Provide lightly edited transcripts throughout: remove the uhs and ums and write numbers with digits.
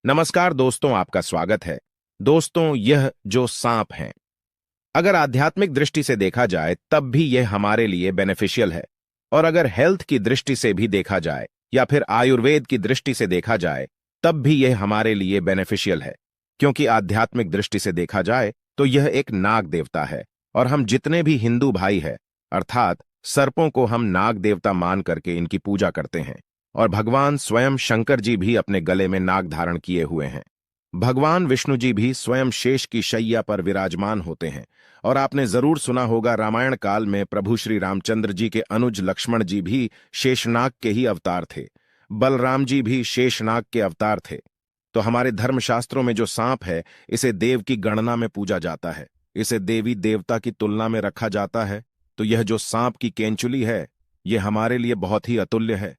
नमस्कार दोस्तों, आपका स्वागत है। दोस्तों, यह जो सांप हैं, अगर आध्यात्मिक दृष्टि से देखा जाए तब भी यह हमारे लिए बेनिफिशियल है, और अगर हेल्थ की दृष्टि से भी देखा जाए या फिर आयुर्वेद की दृष्टि से देखा जाए तब भी यह हमारे लिए बेनिफिशियल है। क्योंकि आध्यात्मिक दृष्टि से देखा जाए तो यह एक नाग देवता है, और हम जितने भी हिंदू भाई हैं, अर्थात सर्पों को हम नाग देवता मान करके इनकी पूजा करते हैं। और भगवान स्वयं शंकर जी भी अपने गले में नाग धारण किए हुए हैं। भगवान विष्णु जी भी स्वयं शेष की शैया पर विराजमान होते हैं। और आपने जरूर सुना होगा, रामायण काल में प्रभु श्री रामचंद्र जी के अनुज लक्ष्मण जी भी शेषनाग के ही अवतार थे। बलराम जी भी शेषनाग के अवतार थे। तो हमारे धर्मशास्त्रों में जो सांप है, इसे देव की गणना में पूजा जाता है, इसे देवी देवता की तुलना में रखा जाता है। तो यह जो सांप की केंचुली है, यह हमारे लिए बहुत ही अतुल्य है।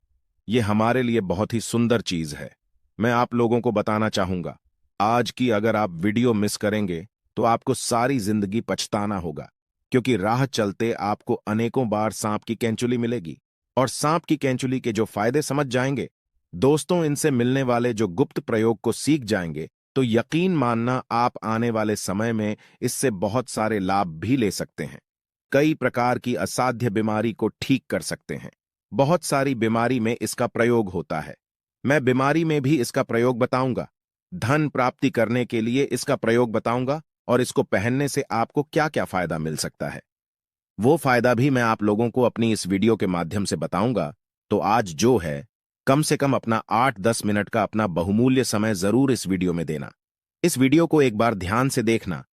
ये हमारे लिए बहुत ही सुंदर चीज है। मैं आप लोगों को बताना चाहूंगा, आज की अगर आप वीडियो मिस करेंगे तो आपको सारी जिंदगी पछताना होगा। क्योंकि राह चलते आपको अनेकों बार सांप की केंचुली मिलेगी, और सांप की केंचुली के जो फायदे समझ जाएंगे दोस्तों, इनसे मिलने वाले जो गुप्त प्रयोग को सीख जाएंगे, तो यकीन मानना आप आने वाले समय में इससे बहुत सारे लाभ भी ले सकते हैं। कई प्रकार की असाध्य बीमारी को ठीक कर सकते हैं। बहुत सारी बीमारी में इसका प्रयोग होता है। मैं बीमारी में भी इसका प्रयोग बताऊंगा, धन प्राप्ति करने के लिए इसका प्रयोग बताऊंगा, और इसको पहनने से आपको क्या क्या फायदा मिल सकता है, वो फायदा भी मैं आप लोगों को अपनी इस वीडियो के माध्यम से बताऊंगा। तो आज जो है, कम से कम अपना 8-10 मिनट का अपना बहुमूल्य समय जरूर इस वीडियो में देना। इस वीडियो को एक बार ध्यान से देखना,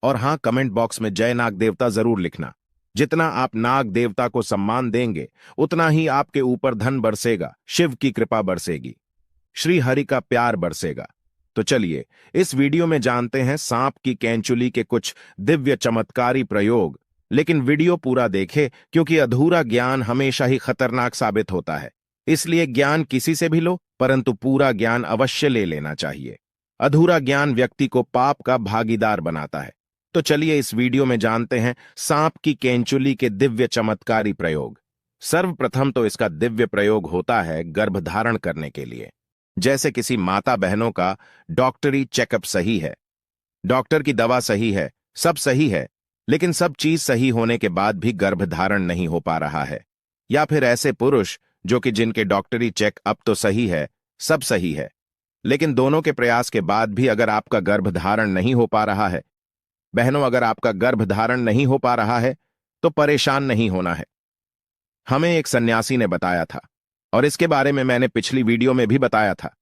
और हां, कमेंट बॉक्स में जय नाग देवता जरूर लिखना। जितना आप नाग देवता को सम्मान देंगे, उतना ही आपके ऊपर धन बरसेगा, शिव की कृपा बरसेगी, श्री हरि का प्यार बरसेगा। तो चलिए इस वीडियो में जानते हैं सांप की केंचुली के कुछ दिव्य चमत्कारी प्रयोग। लेकिन वीडियो पूरा देखें, क्योंकि अधूरा ज्ञान हमेशा ही खतरनाक साबित होता है। इसलिए ज्ञान किसी से भी लो, परंतु पूरा ज्ञान अवश्य ले लेना चाहिए। अधूरा ज्ञान व्यक्ति को पाप का भागीदार बनाता है। तो चलिए इस वीडियो में जानते हैं सांप की केंचुली के दिव्य चमत्कारी प्रयोग। सर्वप्रथम तो इसका दिव्य प्रयोग होता है गर्भधारण करने के लिए। जैसे किसी माता बहनों का डॉक्टरी चेकअप सही है, डॉक्टर की दवा सही है, सब सही है, लेकिन सब चीज सही होने के बाद भी गर्भधारण नहीं हो पा रहा है। या फिर ऐसे पुरुष जो कि जिनके डॉक्टरी चेकअप तो सही है, सब सही है, लेकिन दोनों के प्रयास के बाद भी अगर आपका गर्भधारण नहीं हो पा रहा है, बहनों, अगर आपका गर्भधारण नहीं हो पा रहा है तो परेशान नहीं होना है। हमें एक सन्यासी ने बताया था, और इसके बारे में मैंने पिछली वीडियो में भी बताया था।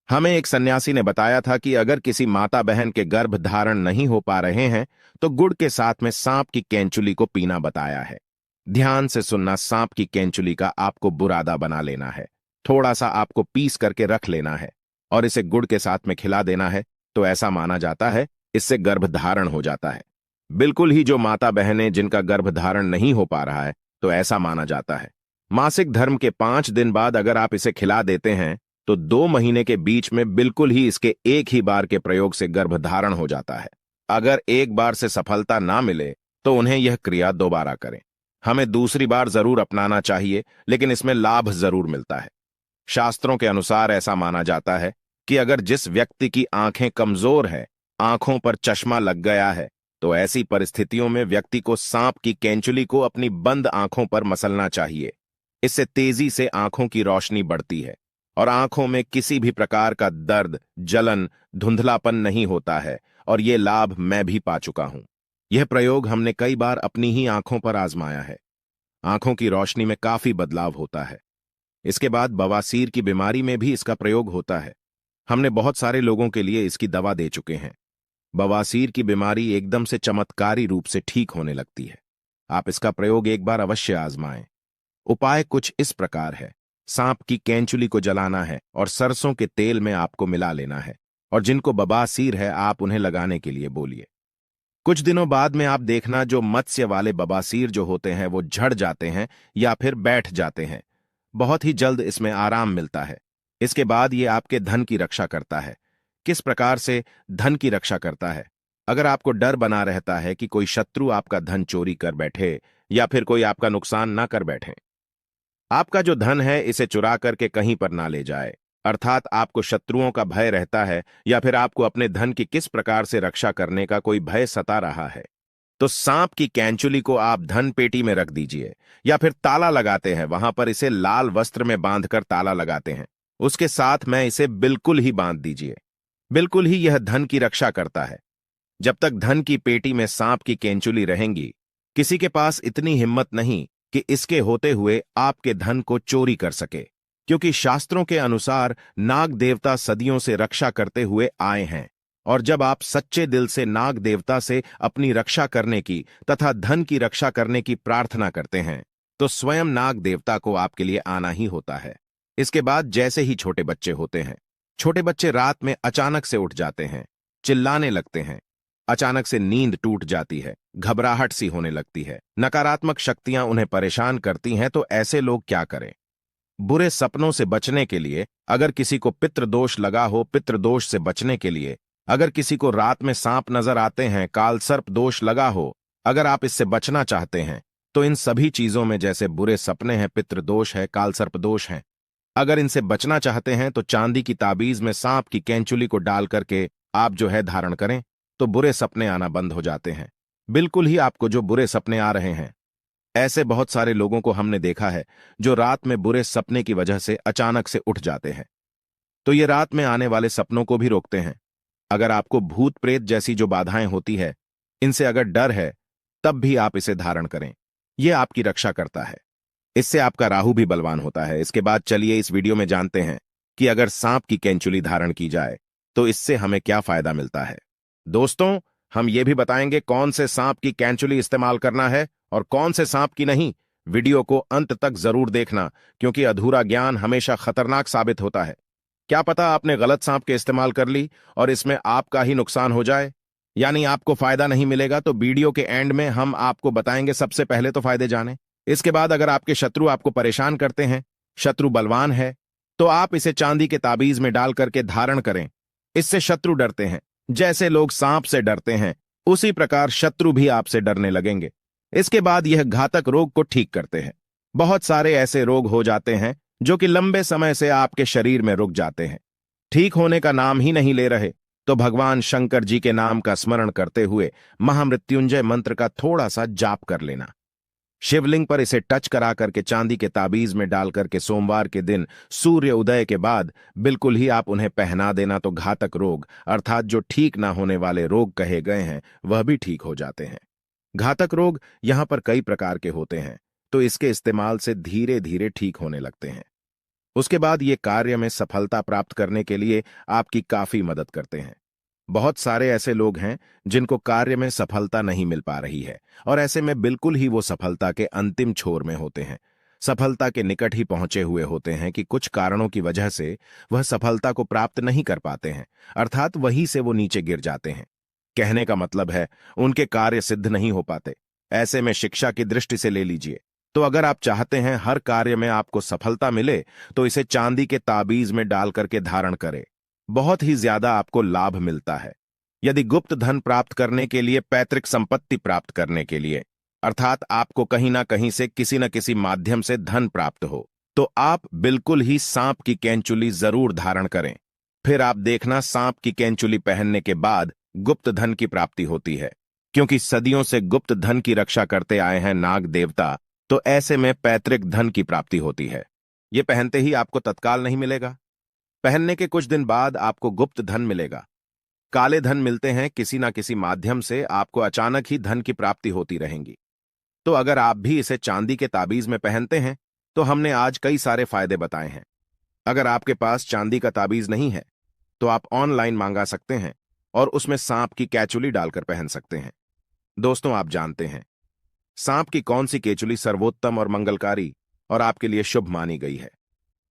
हमें एक सन्यासी ने बताया था कि अगर किसी माता बहन के गर्भधारण नहीं हो पा रहे हैं तो गुड़ के साथ में सांप की केंचुली को पीना बताया है। ध्यान से सुनना, सांप की केंचुली का आपको बुरादा बना लेना है, थोड़ा सा आपको पीस करके रख लेना है, और इसे गुड़ के साथ में खिला देना है। तो ऐसा माना जाता है इससे गर्भधारण हो जाता है। बिल्कुल ही जो माता बहनें जिनका गर्भधारण नहीं हो पा रहा है, तो ऐसा माना जाता है मासिक धर्म के 5 दिन बाद अगर आप इसे खिला देते हैं तो 2 महीने के बीच में बिल्कुल ही इसके एक ही बार के प्रयोग से गर्भधारण हो जाता है। अगर एक बार से सफलता ना मिले तो उन्हें यह क्रिया दोबारा करें। हमें दूसरी बार जरूर अपनाना चाहिए, लेकिन इसमें लाभ जरूर मिलता है। शास्त्रों के अनुसार ऐसा माना जाता है कि अगर जिस व्यक्ति की आंखें कमजोर है, आंखों पर चश्मा लग गया है, तो ऐसी परिस्थितियों में व्यक्ति को सांप की केंचुली को अपनी बंद आंखों पर मसलना चाहिए। इससे तेजी से आंखों की रोशनी बढ़ती है, और आंखों में किसी भी प्रकार का दर्द, जलन, धुंधलापन नहीं होता है। और ये लाभ मैं भी पा चुका हूं। यह प्रयोग हमने कई बार अपनी ही आंखों पर आजमाया है। आंखों की रोशनी में काफी बदलाव होता है। इसके बाद बवासीर की बीमारी में भी इसका प्रयोग होता है। हमने बहुत सारे लोगों के लिए इसकी दवा दे चुके हैं। बवासीर की बीमारी एकदम से चमत्कारी रूप से ठीक होने लगती है। आप इसका प्रयोग एक बार अवश्य आजमाएं। उपाय कुछ इस प्रकार है। सांप की केंचुली को जलाना है और सरसों के तेल में आपको मिला लेना है, और जिनको बवासीर है आप उन्हें लगाने के लिए बोलिए। कुछ दिनों बाद में आप देखना, जो मत्स्य वाले बवासीर जो होते हैं वो झड़ जाते हैं या फिर बैठ जाते हैं। बहुत ही जल्द इसमें आराम मिलता है। इसके बाद ये आपके धन की रक्षा करता है। किस प्रकार से धन की रक्षा करता है? अगर आपको डर बना रहता है कि कोई शत्रु आपका धन चोरी कर बैठे या फिर कोई आपका नुकसान ना कर बैठे, आपका जो धन है इसे चुरा करके कहीं पर ना ले जाए, अर्थात आपको शत्रुओं का भय रहता है या फिर आपको अपने धन की किस प्रकार से रक्षा करने का कोई भय सता रहा है, तो सांप की कैंचुली को आप धन पेटी में रख दीजिए, या फिर ताला लगाते हैं वहां पर इसे लाल वस्त्र में बांधकर ताला लगाते हैं, उसके साथ में इसे बिल्कुल ही बांध दीजिए। बिल्कुल ही यह धन की रक्षा करता है। जब तक धन की पेटी में सांप की केंचुली रहेंगी, किसी के पास इतनी हिम्मत नहीं कि इसके होते हुए आपके धन को चोरी कर सके, क्योंकि शास्त्रों के अनुसार नाग देवता सदियों से रक्षा करते हुए आए हैं, और जब आप सच्चे दिल से नाग देवता से अपनी रक्षा करने की तथा धन की रक्षा करने की प्रार्थना करते हैं, तो स्वयं नाग देवता को आपके लिए आना ही होता है। इसके बाद जैसे ही छोटे बच्चे होते हैं, छोटे बच्चे रात में अचानक से उठ जाते हैं, चिल्लाने लगते हैं, अचानक से नींद टूट जाती है, घबराहट सी होने लगती है, नकारात्मक शक्तियां उन्हें परेशान करती हैं, तो ऐसे लोग क्या करें? बुरे सपनों से बचने के लिए, अगर किसी को पितृदोष लगा हो, पितृदोष से बचने के लिए, अगर किसी को रात में सांप नजर आते हैं, काल सर्प दोष लगा हो, अगर आप इससे बचना चाहते हैं, तो इन सभी चीजों में जैसे बुरे सपने हैं, पितृदोष है, काल सर्प दोष हैं, अगर इनसे बचना चाहते हैं तो चांदी की ताबीज में सांप की कैंचुली को डाल करके आप जो है धारण करें, तो बुरे सपने आना बंद हो जाते हैं। बिल्कुल ही आपको जो बुरे सपने आ रहे हैं, ऐसे बहुत सारे लोगों को हमने देखा है जो रात में बुरे सपने की वजह से अचानक से उठ जाते हैं। तो ये रात में आने वाले सपनों को भी रोकते हैं। अगर आपको भूत प्रेत जैसी जो बाधाएं होती है, इनसे अगर डर है, तब भी आप इसे धारण करें। यह आपकी रक्षा करता है। इससे आपका राहु भी बलवान होता है। इसके बाद चलिए इस वीडियो में जानते हैं कि अगर सांप की कैंचुली धारण की जाए तो इससे हमें क्या फायदा मिलता है। दोस्तों, हम ये भी बताएंगे कौन से सांप की कैंचुली इस्तेमाल करना है और कौन से सांप की नहीं। वीडियो को अंत तक जरूर देखना, क्योंकि अधूरा ज्ञान हमेशा खतरनाक साबित होता है। क्या पता आपने गलत सांप के इस्तेमाल कर ली और इसमें आपका ही नुकसान हो जाए, यानी आपको फायदा नहीं मिलेगा। तो वीडियो के एंड में हम आपको बताएंगे सबसे पहले तो फायदे जाने। इसके बाद अगर आपके शत्रु आपको परेशान करते हैं, शत्रु बलवान है, तो आप इसे चांदी के ताबीज में डाल करके धारण करें। इससे शत्रु डरते हैं। जैसे लोग सांप से डरते हैं, उसी प्रकार शत्रु भी आपसे डरने लगेंगे। इसके बाद यह घातक रोग को ठीक करते हैं। बहुत सारे ऐसे रोग हो जाते हैं जो कि लंबे समय से आपके शरीर में रुक जाते हैं, ठीक होने का नाम ही नहीं ले रहे। तो भगवान शंकर जी के नाम का स्मरण करते हुए महामृत्युंजय मंत्र का थोड़ा सा जाप कर लेना। शिवलिंग पर इसे टच करा करके चांदी के ताबीज में डाल करके सोमवार के दिन सूर्य उदय के बाद बिल्कुल ही आप उन्हें पहना देना, तो घातक रोग अर्थात जो ठीक ना होने वाले रोग कहे गए हैं वह भी ठीक हो जाते हैं। घातक रोग यहां पर कई प्रकार के होते हैं, तो इसके इस्तेमाल से धीरे धीरे ठीक होने लगते हैं। उसके बाद ये कार्य में सफलता प्राप्त करने के लिए आपकी काफी मदद करते हैं। बहुत सारे ऐसे लोग हैं जिनको कार्य में सफलता नहीं मिल पा रही है, और ऐसे में बिल्कुल ही वो सफलता के अंतिम छोर में होते हैं, सफलता के निकट ही पहुंचे हुए होते हैं कि कुछ कारणों की वजह से वह सफलता को प्राप्त नहीं कर पाते हैं, अर्थात वहीं से वो नीचे गिर जाते हैं। कहने का मतलब है उनके कार्य सिद्ध नहीं हो पाते। ऐसे में शिक्षा की दृष्टि से ले लीजिए, तो अगर आप चाहते हैं हर कार्य में आपको सफलता मिले, तो इसे चांदी के ताबीज में डाल करके धारण करें। बहुत ही ज्यादा आपको लाभ मिलता है। यदि गुप्त धन प्राप्त करने के लिए, पैतृक संपत्ति प्राप्त करने के लिए, अर्थात आपको कहीं ना कहीं से किसी न किसी माध्यम से धन प्राप्त हो, तो आप बिल्कुल ही सांप की कैंचुली जरूर धारण करें। फिर आप देखना सांप की कैंचुली पहनने के बाद गुप्त धन की प्राप्ति होती है, क्योंकि सदियों से गुप्त धन की रक्षा करते आए हैं नाग देवता। तो ऐसे में पैतृक धन की प्राप्ति होती है। यह पहनते ही आपको तत्काल नहीं मिलेगा, पहनने के कुछ दिन बाद आपको गुप्त धन मिलेगा। काले धन मिलते हैं, किसी ना किसी माध्यम से आपको अचानक ही धन की प्राप्ति होती रहेंगी। तो अगर आप भी इसे चांदी के ताबीज में पहनते हैं, तो हमने आज कई सारे फायदे बताए हैं। अगर आपके पास चांदी का ताबीज नहीं है, तो आप ऑनलाइन मांगा सकते हैं और उसमें सांप की कैचुली डालकर पहन सकते हैं। दोस्तों, आप जानते हैं सांप की कौन सी केचुली सर्वोत्तम और मंगलकारी और आपके लिए शुभ मानी गई है?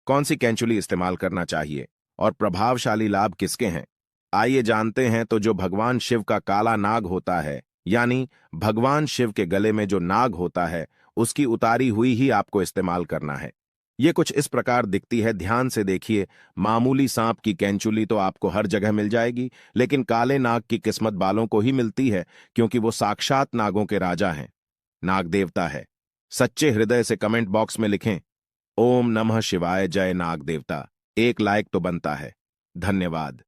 कौन सी कैंचुली इस्तेमाल करना चाहिए और प्रभावशाली लाभ किसके हैं? आइए जानते हैं। तो जो भगवान शिव का काला नाग होता है, यानी भगवान शिव के गले में जो नाग होता है, उसकी उतारी हुई ही आपको इस्तेमाल करना है। ये कुछ इस प्रकार दिखती है, ध्यान से देखिए। मामूली सांप की कैंचुली तो आपको हर जगह मिल जाएगी, लेकिन काले नाग की किस्मत वालों को ही मिलती है, क्योंकि वो साक्षात नागों के राजा हैं, नाग देवता है। सच्चे हृदय से कमेंट बॉक्स में लिखें, ओम नमः शिवाय, जय नाग देवता। एक लाइक तो बनता है। धन्यवाद।